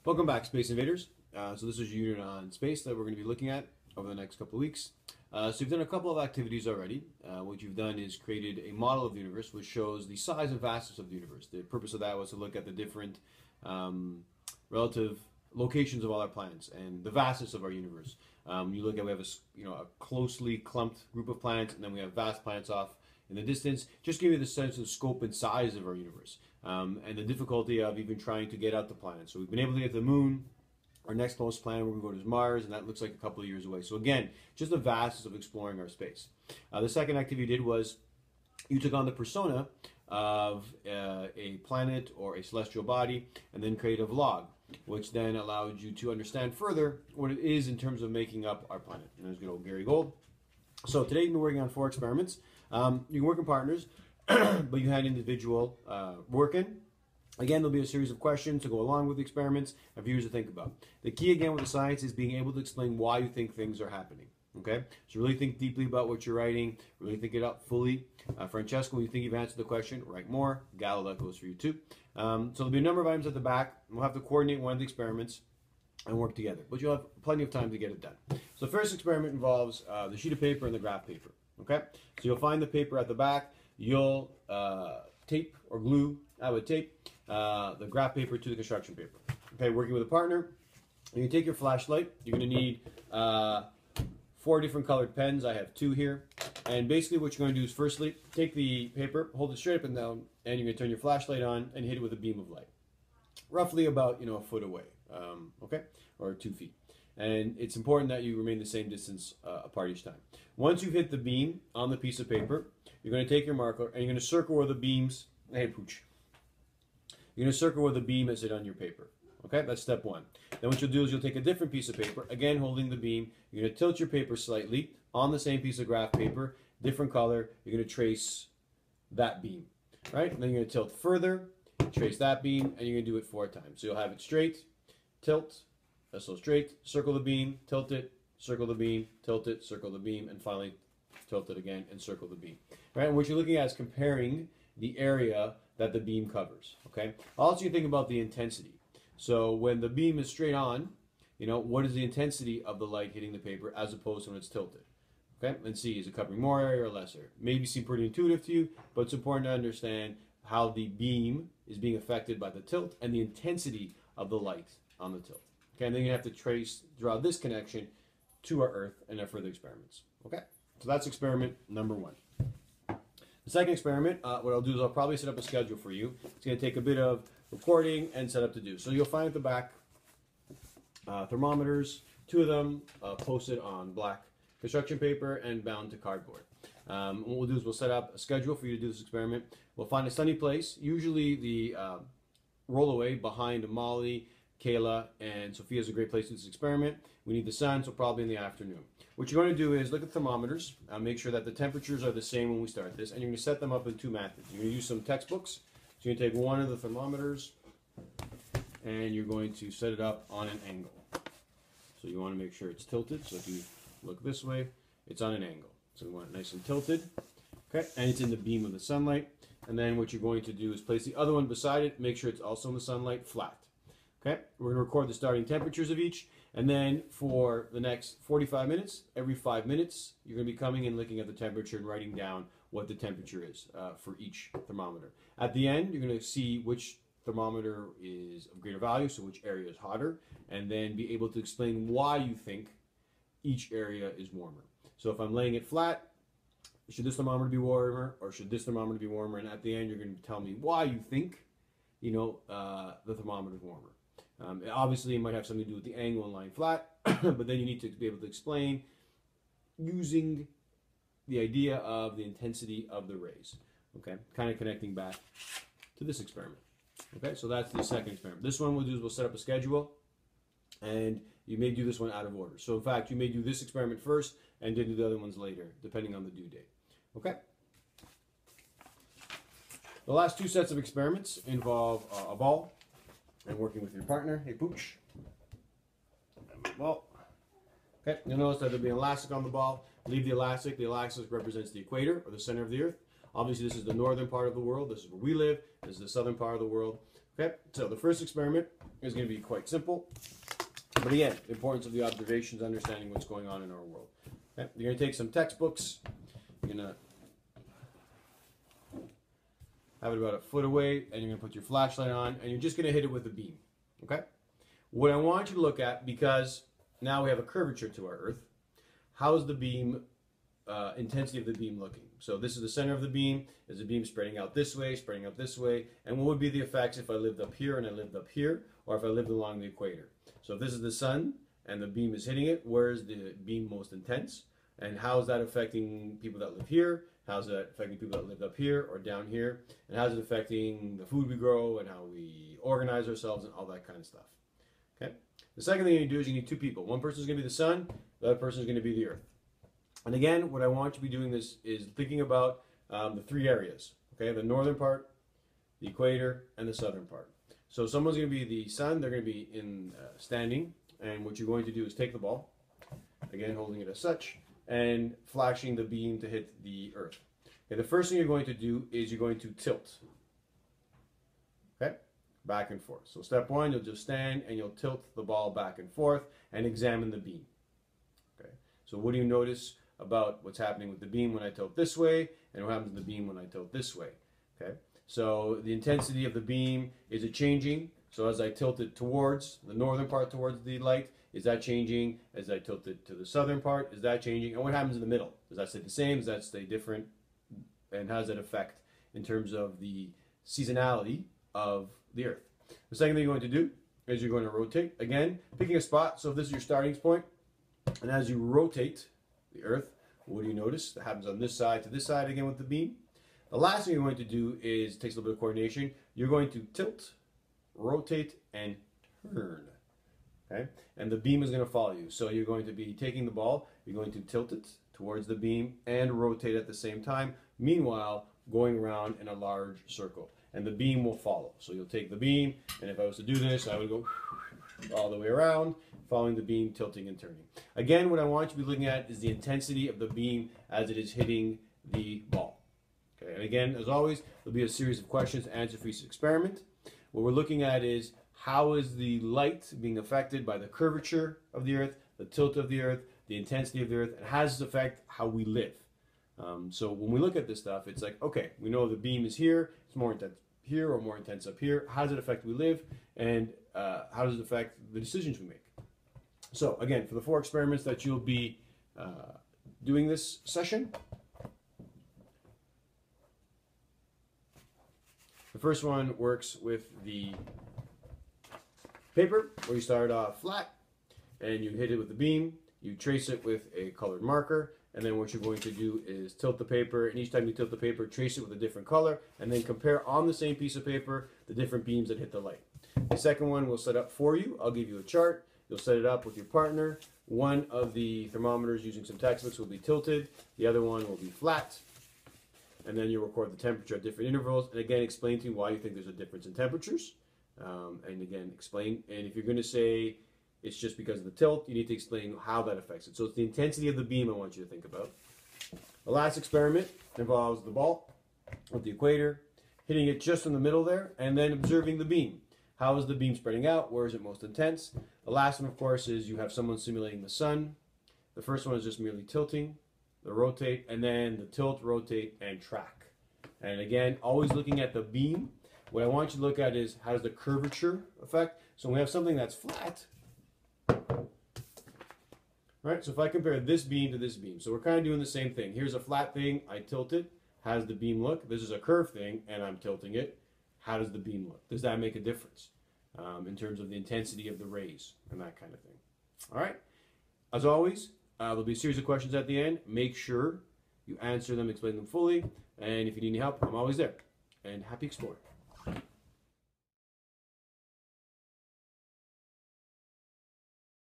Welcome back, Space Invaders. So this is a unit on space that we're going to be looking at over the next couple of weeks. So you've done a couple of activities already. What you've done is created a model of the universe which shows the size and vastness of the universe. The purpose of that was to look at the different relative locations of all our planets and the vastness of our universe. You look at, we have a closely clumped group of planets, and then we have vast planets off in the distance. Just give you the sense of the scope and size of our universe. And the difficulty of even trying to get out the planet. So we've been able to get to the moon. Our next closest planet we're going to go to is Mars, and that looks like a couple of years away. So again, just the vastness of exploring our space. The second activity you did was you took on the persona of a planet or a celestial body and then created a vlog, which then allowed you to understand further what it is in terms of making up our planet. And there's good old Gary Gold. So today you've been working on 4 experiments. You can work in partners, but you had individual working. Again, there'll be a series of questions to go along with the experiments and for you to think about. The key again with the science is being able to explain why you think things are happening. Okay? So really think deeply about what you're writing, really think it up fully. Francesco, when you think you've answered the question, write more. Gallo, that goes for you too. So there'll be a number of items at the back. We'll have to coordinate one of the experiments and work together. But you'll have plenty of time to get it done. So the first experiment involves the sheet of paper and the graph paper. Okay? So you'll find the paper at the back. You'll tape or glue, I would tape, the graph paper to the construction paper. Okay, working with a partner, you can take your flashlight. You're going to need 4 different colored pens. I have 2 here. And basically what you're going to do is firstly, take the paper, hold it straight up and down, and you're going to turn your flashlight on and hit it with a beam of light. Roughly about, a foot away, okay, or 2 feet. And it's important that you remain the same distance apart each time. Once you've hit the beam on the piece of paper, you're going to take your marker and you're going to circle where the beams, hey pooch. You're going to circle where the beam is on your paper. Okay, that's step 1. Then what you'll do is you'll take a different piece of paper, again holding the beam. You're going to tilt your paper slightly on the same piece of graph paper, different color. You're going to trace that beam, right? And then you're going to tilt further, trace that beam, and you're going to do it 4 times. So you'll have it straight, tilt, so straight, circle the beam, tilt it, circle the beam, tilt it, circle the beam, and finally tilt it again and circle the beam. Right? And what you're looking at is comparing the area that the beam covers. Okay. Also, you think about the intensity. So when the beam is straight on, what is the intensity of the light hitting the paper as opposed to when it's tilted? Okay. And see, is it covering more area or less area? Maybe seem pretty intuitive to you, but it's important to understand how the beam is being affected by the tilt and the intensity of the light on the tilt. Okay. And then you have to draw this connection to our Earth and our further experiments. Okay. So that's experiment number 1. The second experiment, what I'll do is I'll probably set up a schedule for you. It's going to take a bit of recording and setup to do. So you'll find at the back thermometers, 2 of them posted on black construction paper and bound to cardboard. What we'll do is we'll set up a schedule for you to do this experiment. We'll find a sunny place, usually the rollaway behind Molly, Kayla, and Sophia is a great place to do this experiment. We need the sun, so probably in the afternoon. What you're going to do is look at thermometers, make sure that the temperatures are the same when we start this, and you're going to set them up in 2 methods. You're going to use some textbooks. So you're going to take one of the thermometers, and you're going to set it up on an angle. So you want to make sure it's tilted. So if you look this way, it's on an angle. So we want it nice and tilted. Okay, and it's in the beam of the sunlight. And then what you're going to do is place the other one beside it, make sure it's also in the sunlight, flat. Okay, we're going to record the starting temperatures of each, and then for the next 45 minutes, every 5 minutes, you're going to be coming and looking at the temperature and writing down what the temperature is for each thermometer. At the end, you're going to see which thermometer is of greater value, so which area is hotter, and then be able to explain why you think each area is warmer. So if I'm laying it flat, should this thermometer be warmer, or should this thermometer be warmer? And at the end, you're going to tell me why you think, the thermometer is warmer. Obviously, it might have something to do with the angle and lying flat, but then you need to be able to explain using the idea of the intensity of the rays. Okay, kind of connecting back to this experiment. Okay, so that's the second experiment. This one we'll do is we'll set up a schedule, and you may do this one out of order. So in fact, you may do this experiment first and then do the other ones later, depending on the due date. Okay. The last 2 sets of experiments involve a ball and working with your partner. Hey, pooch. Ball. Okay, you'll notice that there'll be an elastic on the ball. Leave the elastic. The elastic represents the equator, or the center of the Earth. Obviously, this is the northern part of the world. This is where we live. This is the southern part of the world. Okay, so the first experiment is going to be quite simple. But again, the importance of the observations, understanding what's going on in our world. Okay? You're going to take some textbooks. You're going to have it about a foot away, and you're going to put your flashlight on, and you're just going to hit it with a beam. Okay? What I want you to look at, because now we have a curvature to our Earth, how is the beam, intensity of the beam looking? So this is the center of the beam. Is the beam spreading out this way, spreading out this way? And what would be the effects if I lived up here and I lived up here, or if I lived along the equator? So if this is the sun and the beam is hitting it, where is the beam most intense? And how is that affecting people that live here? How is that affecting people that live up here or down here? And how is it affecting the food we grow and how we organize ourselves and all that kind of stuff? Okay. The second thing you need to do is you need two people. One person is going to be the sun, the other person is going to be the earth. And again, what I want you to be doing this is thinking about the three areas. Okay, the northern part, the equator, and the southern part. So someone's going to be the sun, they're going to be in standing, and what you're going to do is take the ball, again holding it as such, and flashing the beam to hit the earth. Okay, the first thing you're going to do is you're going to tilt. Okay, back and forth. So step one, you'll just stand and you'll tilt the ball back and forth and examine the beam. Okay, so what do you notice about what's happening with the beam when I tilt this way, and what happens to the beam when I tilt this way? Okay, so the intensity of the beam, is it changing? So as I tilt it towards the northern part, towards the light, is that changing? As I tilt it to the southern part, is that changing? And what happens in the middle? Does that stay the same? Does that stay different? And how does that affect in terms of the seasonality of the Earth? The second thing you're going to do is you're going to rotate. Again, picking a spot. So if this is your starting point, and as you rotate the Earth, what do you notice? That happens on this side to this side again with the beam. The last thing you're going to do is, takes a little bit of coordination, you're going to tilt, rotate, and turn. Okay? And the beam is going to follow you. So you're going to be taking the ball, you're going to tilt it towards the beam and rotate at the same time, meanwhile going around in a large circle. And the beam will follow. So you'll take the beam, and if I was to do this, I would go all the way around, following the beam, tilting and turning. Again, what I want you to be looking at is the intensity of the beam as it is hitting the ball. Okay, and again, as always, there'll be a series of questions to answer for each experiment. What we're looking at is how is the light being affected by the curvature of the Earth, the tilt of the Earth, the intensity of the Earth, and how does this affect how we live? So when we look at this stuff, it's like, okay, we know the beam is here, it's more intense here or more intense up here. How does it affect we live, and how does it affect the decisions we make? So again, for the 4 experiments that you'll be doing this session, the first one works with the paper, where you start off flat and you hit it with the beam, you trace it with a colored marker, and then what you're going to do is tilt the paper, and each time you tilt the paper, trace it with a different color, and then compare on the same piece of paper the different beams that hit the light. The second one we'll set up for you. I'll give you a chart. You'll set it up with your partner. One of the thermometers using some textbooks will be tilted. The other one will be flat. And then you'll record the temperature at different intervals. And again, explain to you why you think there's a difference in temperatures. And again, explain. And if you're going to say it's just because of the tilt, you need to explain how that affects it. So it's the intensity of the beam I want you to think about. The last experiment involves the ball with the equator, hitting it just in the middle there, and then observing the beam. How is the beam spreading out? Where is it most intense? The last one, of course, is you have someone simulating the sun. The first one is just merely tilting, the rotate, and then the tilt, rotate, and track. And again, always looking at the beam. What I want you to look at is how does the curvature affect? So when we have something that's flat, right? So if I compare this beam to this beam, so we're kind of doing the same thing. Here's a flat thing, I tilt it. How does the beam look? This is a curved thing, and I'm tilting it. How does the beam look? Does that make a difference in terms of the intensity of the rays and that kind of thing? All right. As always, there'll be a series of questions at the end. Make sure you answer them, explain them fully. And if you need any help, I'm always there. And happy exploring.